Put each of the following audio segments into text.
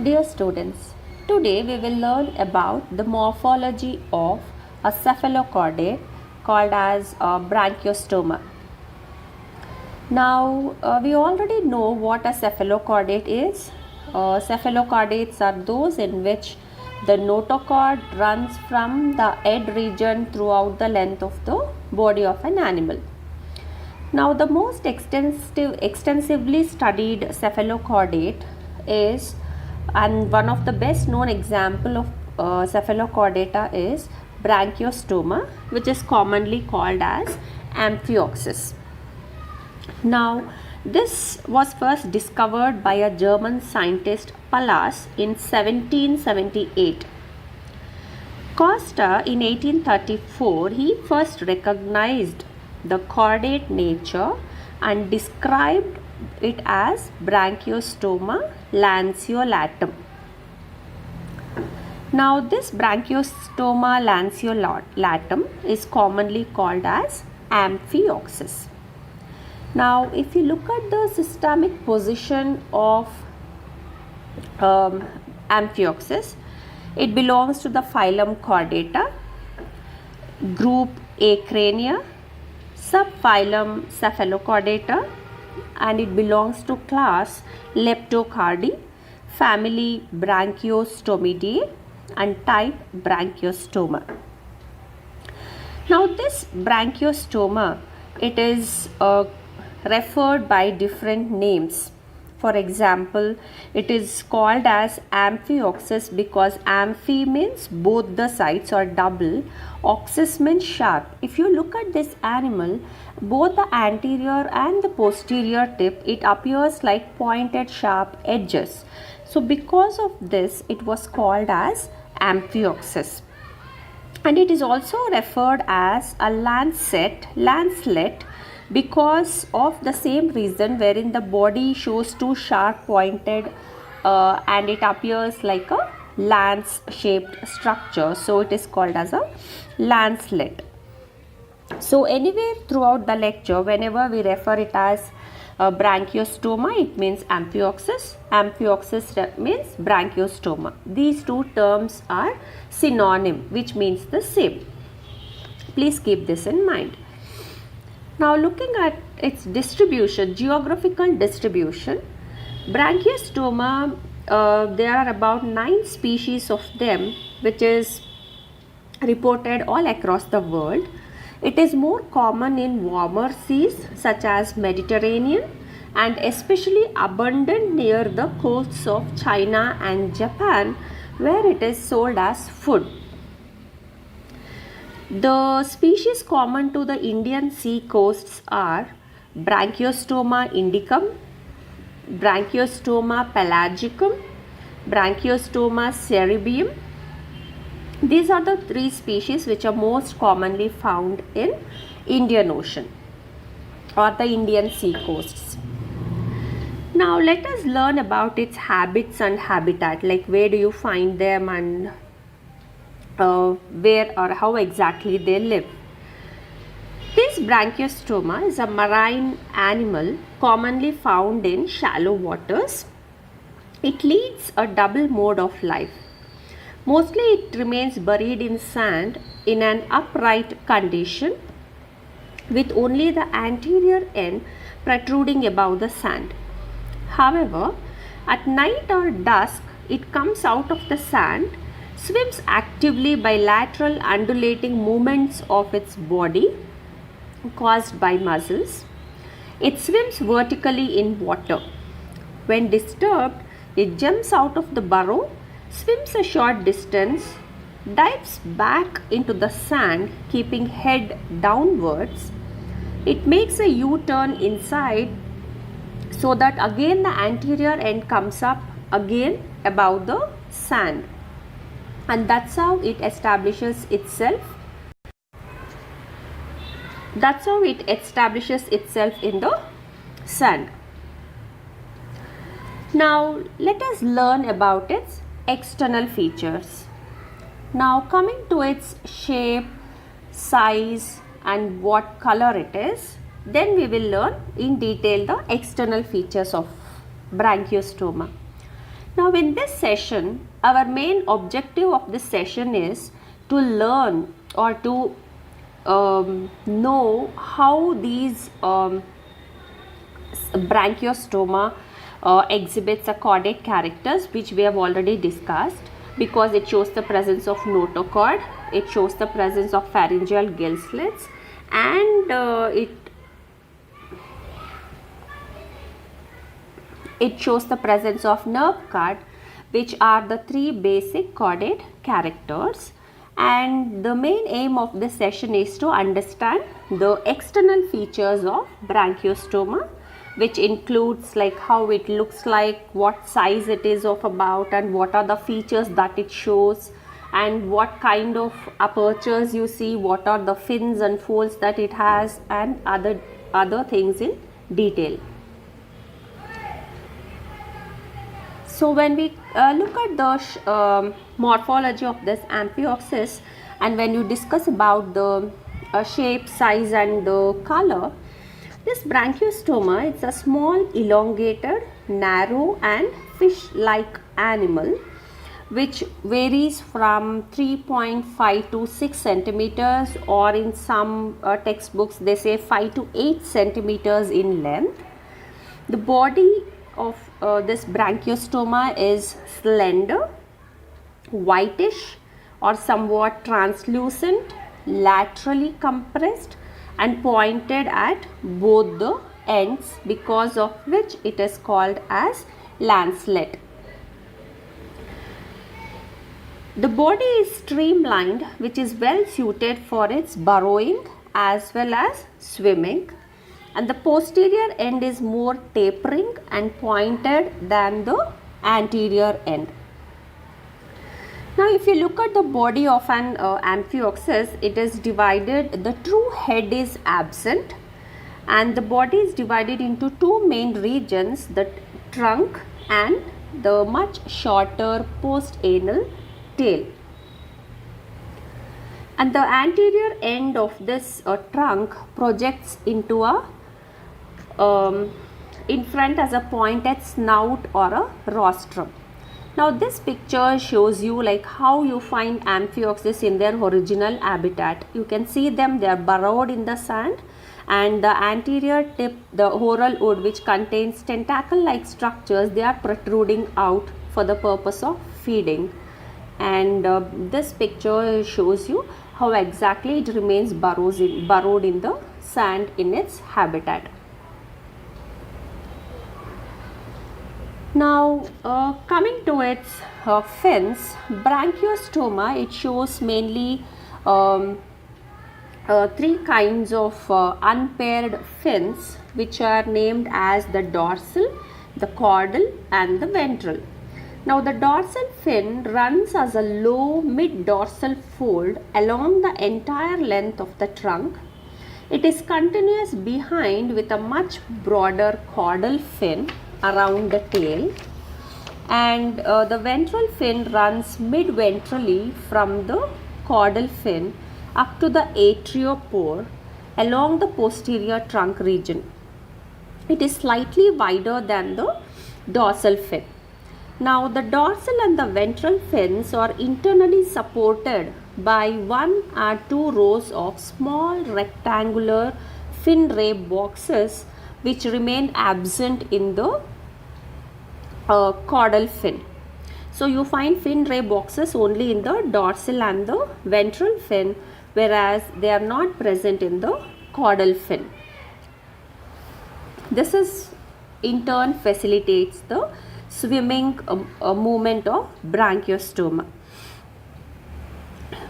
Dear students, today we will learn about the morphology of a cephalochordate called as branchiostoma. Now, we already know what a cephalochordate is. Cephalochordates are those in which the notochord runs from the head region throughout the length of the body of an animal. Now, the most extensively studied cephalochordate is, and one of the best known example of cephalochordata is branchiostoma, which is commonly called as amphioxus. Now, this was first discovered by a German scientist Pallas in 1778. Costa in 1834 he first recognized the chordate nature and described it as branchiostoma lanceolatum. Now, this branchiostoma lanceolatum is commonly called as amphioxus. Now, if you look at the systemic position of amphioxus, it belongs to the phylum Chordata, group Acrania, subphylum Cephalochordata, and it belongs to class Leptocardi, family Branchiostomidae, and type Branchiostoma. Now, this branchiostoma, it is referred by different names. For example, it is called as amphioxus because amphi means both the sides or double, oxus means sharp. If you look at this animal, both the anterior and the posterior tip, it appears like pointed sharp edges. So because of this, it was called as amphioxus. And it is also referred as a lancelet, because of the same reason, wherein the body shows two sharp pointed and it appears like a lance shaped structure, so it is called as a lancelet. So anywhere throughout the lecture, whenever we refer it as branchiostoma, it means amphioxus. Amphioxus means branchiostoma. These two terms are synonym, which means the same. Please keep this in mind. Now, looking at its distribution, geographical distribution, branchiostoma, there are about 9 species of them, which is reported all across the world. It is more common in warmer seas such as Mediterranean and especially abundant near the coasts of China and Japan, where it is sold as food. The species common to the Indian sea coasts are Branchiostoma indicum, Branchiostoma pelagicum, Branchiostoma cerebrium. These are the 3 species which are most commonly found in Indian Ocean or the Indian sea coasts. Now, let us learn about its habits and habitat, like where do you find them and where or how exactly they live. This branchiostoma is a marine animal commonly found in shallow waters. It leads a double mode of life. Mostly it remains buried in sand in an upright condition with only the anterior end protruding above the sand. However, at night or dusk, it comes out of the sand, swims actively by lateral undulating movements of its body caused by muscles. It swims vertically in water. When disturbed, it jumps out of the burrow, swims a short distance, dives back into the sand, keeping head downwards. It makes a U-turn inside so that again the anterior end comes up again above the sand. And that's how it establishes itself. That's how it establishes itself in the sand. Now, let us learn about its external features. Now, coming to its shape, size, and what color it is, then we will learn in detail the external features of branchiostoma. Now in this session, our main objective of this session is to learn or to know how these branchiostoma exhibits a chordate characters, which we have already discussed, because it shows the presence of notochord, it shows the presence of pharyngeal gill slits, and it shows the presence of nerve cord, which are the three basic chordate characters. And the main aim of this session is to understand the external features of branchiostoma, which includes like how it looks like, what size it is of about, and what are the features that it shows, and what kind of apertures you see, what are the fins and folds that it has, and other things in detail. So when we look at the morphology of this Amphioxus, and when you discuss about the shape, size and the color, this branchiostoma, it's a small, elongated, narrow and fish-like animal, which varies from 3.5 to 6 centimeters, or in some textbooks they say 5 to 8 centimeters in length. The body of this branchiostoma is slender, whitish or somewhat translucent, laterally compressed and pointed at both the ends, because of which it is called as lancelet. The body is streamlined, which is well suited for its burrowing as well as swimming, and the posterior end is more tapering and pointed than the anterior end. Now if you look at the body of an Amphioxus, it is divided, the true head is absent, and the body is divided into two main regions, the trunk and the much shorter post-anal tail. And the anterior end of this trunk projects into a in front as a pointed snout or a rostrum. Now this picture shows you like how you find Amphioxus in their original habitat. You can see them, they are burrowed in the sand, and the anterior tip, the oral wood, which contains tentacle like structures, they are protruding out for the purpose of feeding. And this picture shows you how exactly it remains burrowed in the sand in its habitat. Now coming to its fins, branchiostoma, it shows mainly three kinds of unpaired fins, which are named as the dorsal, the caudal and the ventral. Now the dorsal fin runs as a low mid-dorsal fold along the entire length of the trunk. It is continuous behind with a much broader caudal fin around the tail, and the ventral fin runs mid-ventrally from the caudal fin up to the atriopore along the posterior trunk region. It is slightly wider than the dorsal fin. Now the dorsal and the ventral fins are internally supported by one or two rows of small rectangular fin ray boxes, which remain absent in the caudal fin. So you find fin ray boxes only in the dorsal and the ventral fin, whereas they are not present in the caudal fin. This is in turn facilitates the swimming movement of branchiostoma.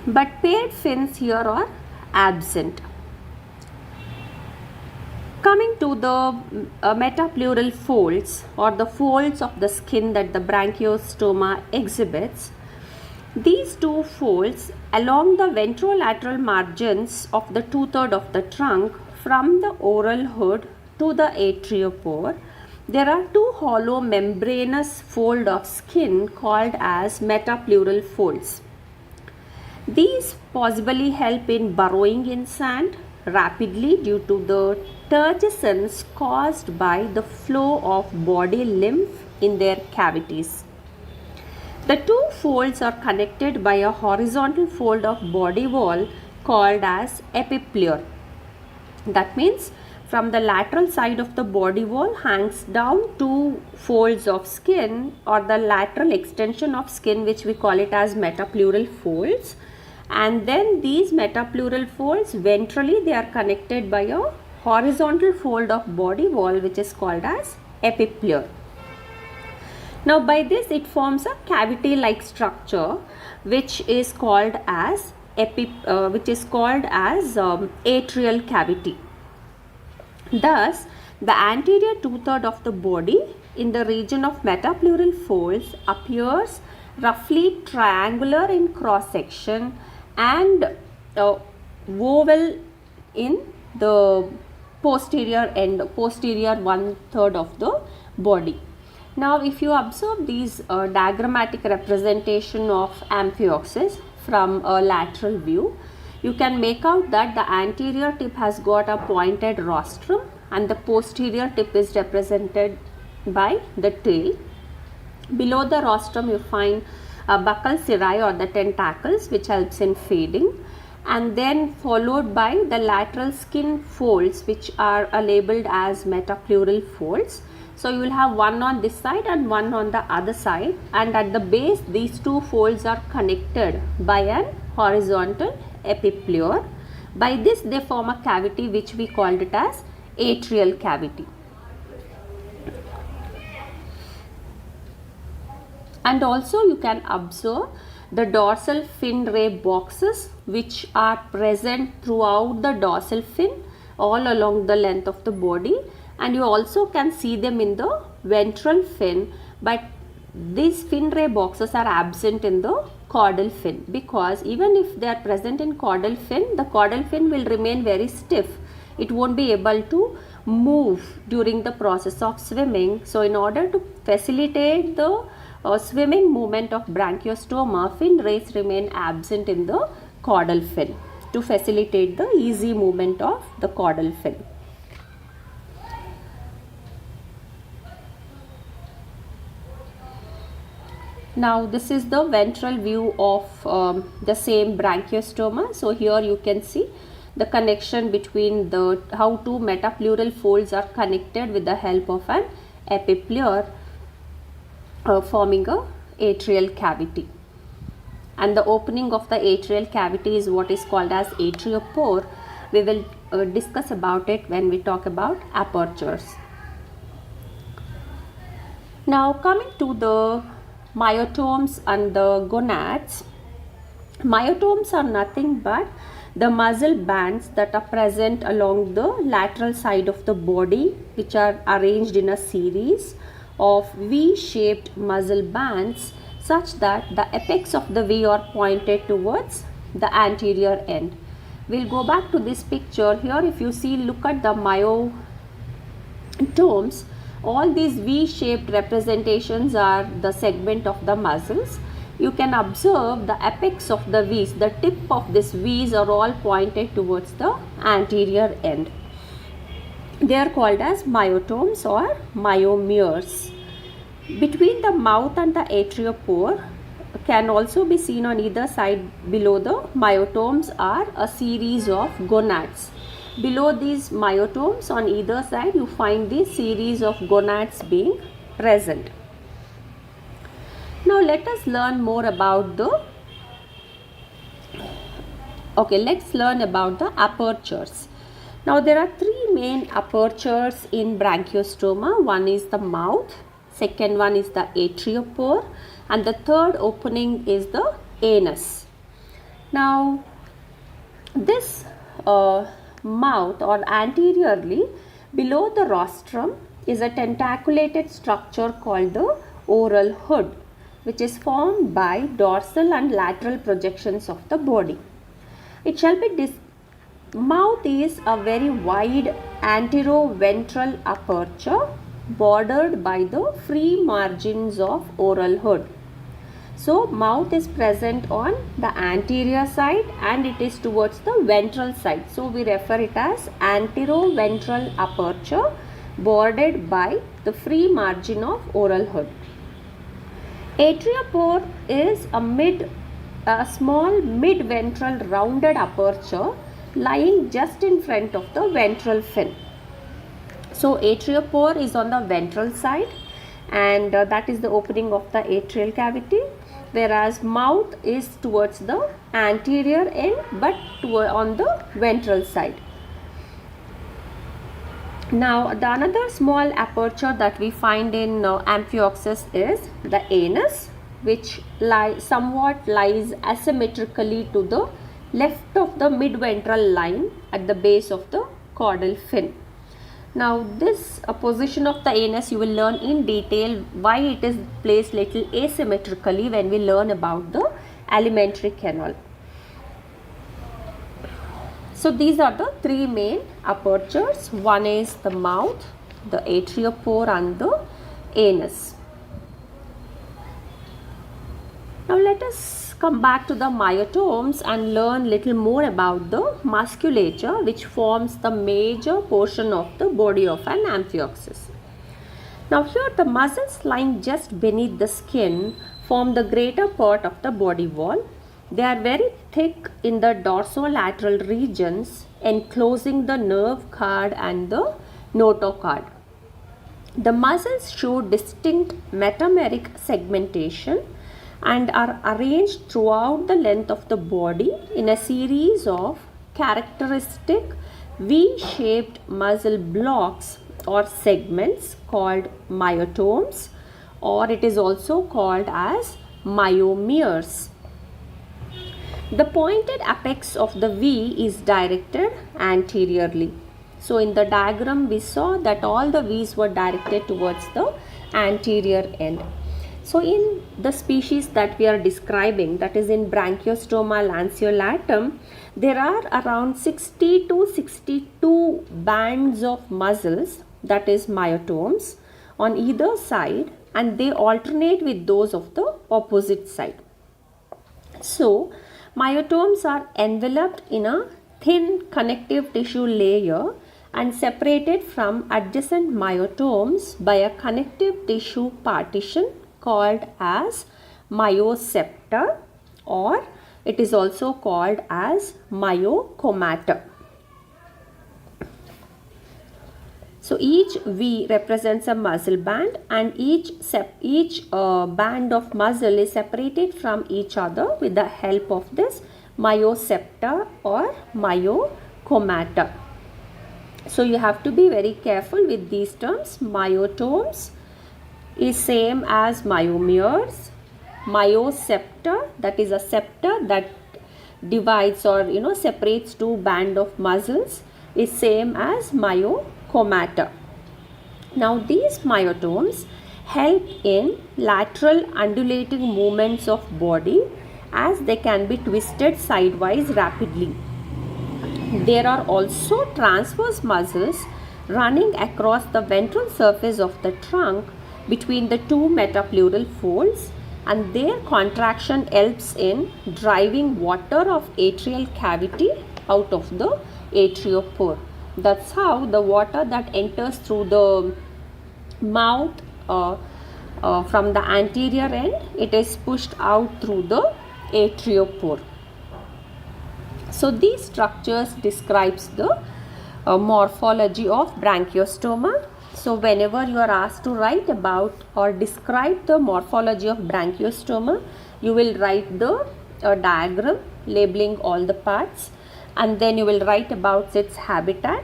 But paired fins here are absent. Coming to the metapleural folds, or the folds of the skin that the branchiostoma exhibits, these two folds along the ventrolateral margins of the two-thirds of the trunk from the oral hood to the atriopore, there are two hollow membranous folds of skin called as metapleural folds. These possibly help in burrowing in sand rapidly due to the turgescence caused by the flow of body lymph in their cavities. The two folds are connected by a horizontal fold of body wall called as epipleur. That means from the lateral side of the body wall hangs down two folds of skin, or the lateral extension of skin, which we call it as metapleural folds, and then these metapleural folds ventrally they are connected by a horizontal fold of body wall which is called as epipleur. Now by this it forms a cavity like structure which is called as atrial cavity. Thus, the anterior two-thirds of the body in the region of metapleural folds appears roughly triangular in cross section and oval in the posterior end, posterior one-third of the body. Now, if you observe these diagrammatic representation of amphioxus from a lateral view, you can make out that the anterior tip has got a pointed rostrum and the posterior tip is represented by the tail. Below the rostrum you find a buccal cirri or the tentacles which helps in feeding, and then followed by the lateral skin folds which are labeled as metapleural folds. So you will have one on this side and one on the other side, and at the base these two folds are connected by an horizontal epipleur. By this they form a cavity which we called it as atrial cavity. And also you can observe the dorsal fin ray boxes which are present throughout the dorsal fin all along the length of the body, and you also can see them in the ventral fin, but these fin ray boxes are absent in the caudal fin, because even if they are present in caudal fin, the caudal fin will remain very stiff. It won't be able to move during the process of swimming. So in order to facilitate the swimming movement of branchiostoma, fin rays remain absent in the caudal fin to facilitate the easy movement of the caudal fin. Now this is the ventral view of the same branchiostoma. So here you can see the connection between the how two metapleural folds are connected with the help of an epipleur, forming a atrial cavity. And the opening of the atrial cavity is what is called as atriopore. We will discuss about it when we talk about apertures. Now coming to the myotomes and the gonads. Myotomes are nothing but the muscle bands that are present along the lateral side of the body, which are arranged in a series of V-shaped muscle bands such that the apex of the V are pointed towards the anterior end. We'll go back to this picture here. If you see, look at the myotomes. All these V-shaped representations are the segment of the muscles. You can observe the apex of the V's, the tip of these V's are all pointed towards the anterior end. They are called as myotomes or myomeres. Between the mouth and the atriopore can also be seen on either side below the myotomes are a series of gonads. Below these myotomes on either side you find this series of gonads being present. Now let us learn more about let's learn about the apertures. Now there are three main apertures in branchiostoma. One is the mouth, second one is the atriopore, and the third opening is the anus. Now this mouth or anteriorly below the rostrum is a tentaculated structure called the oral hood, which is formed by dorsal and lateral projections of the body. It shall be mouth is a very wide anteroventral aperture bordered by the free margins of oral hood. So mouth is present on the anterior side and it is towards the ventral side. So we refer it as anteroventral aperture bordered by the free margin of oral hood. Atriopore is a small mid-ventral rounded aperture lying just in front of the ventral fin. So atriopore is on the ventral side, and that is the opening of the atrial cavity, whereas mouth is towards the anterior end but on the ventral side. Now the another small aperture that we find in Amphioxus is the anus, which somewhat lies asymmetrically to the left of the midventral line at the base of the caudal fin. Now this position of the anus you will learn in detail why it is placed little asymmetrically when we learn about the alimentary canal. So these are the three main apertures. One is the mouth, the atriopore and the anus. Now let us come back to the myotomes and learn little more about the musculature, which forms the major portion of the body of an Amphioxus. Now here the muscles lying just beneath the skin form the greater part of the body wall. They are very thick in the dorsolateral regions enclosing the nerve cord and the notochord. The muscles show distinct metameric segmentation and are arranged throughout the length of the body in a series of characteristic V-shaped muscle blocks or segments called myotomes, or it is also called as myomeres. The pointed apex of the V is directed anteriorly. So in the diagram we saw that all the V's were directed towards the anterior end. So in the species that we are describing, that is in Branchiostoma lanceolatum, there are around 60 to 62 bands of muscles, that is myotomes, on either side, and they alternate with those of the opposite side. So myotomes are enveloped in a thin connective tissue layer and separated from adjacent myotomes by a connective tissue partition called as myosepta, or it is also called as myocomata. So each V represents a muscle band, and each band of muscle is separated from each other with the help of this myosepta or myocomata. So you have to be very careful with these terms. Myotomes is same as myomeres. Myosepta, that is a septa that divides or separates two band of muscles, is same as myocomata. Now these myotomes help in lateral undulating movements of body, as they can be twisted sidewise rapidly. There are also transverse muscles running across the ventral surface of the trunk between the two metapleural folds, and their contraction helps in driving water of atrial cavity out of the atriopore. That's how the water that enters through the mouth from the anterior end, it is pushed out through the atriopore. So these structures describes the morphology of Branchiostoma. So whenever you are asked to write about or describe the morphology of Branchiostoma, you will write the diagram labeling all the parts, and then you will write about its habitat.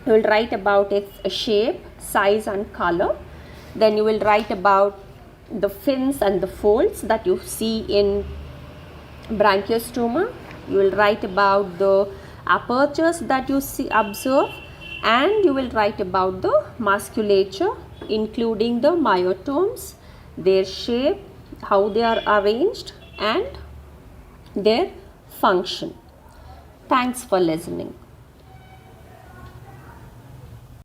You will write about its shape, size and color. Then you will write about the fins and the folds that you see in Branchiostoma. You will write about the apertures that you observe, and you will write about the musculature, including the myotomes, their shape, how they are arranged and their function. Thanks for listening.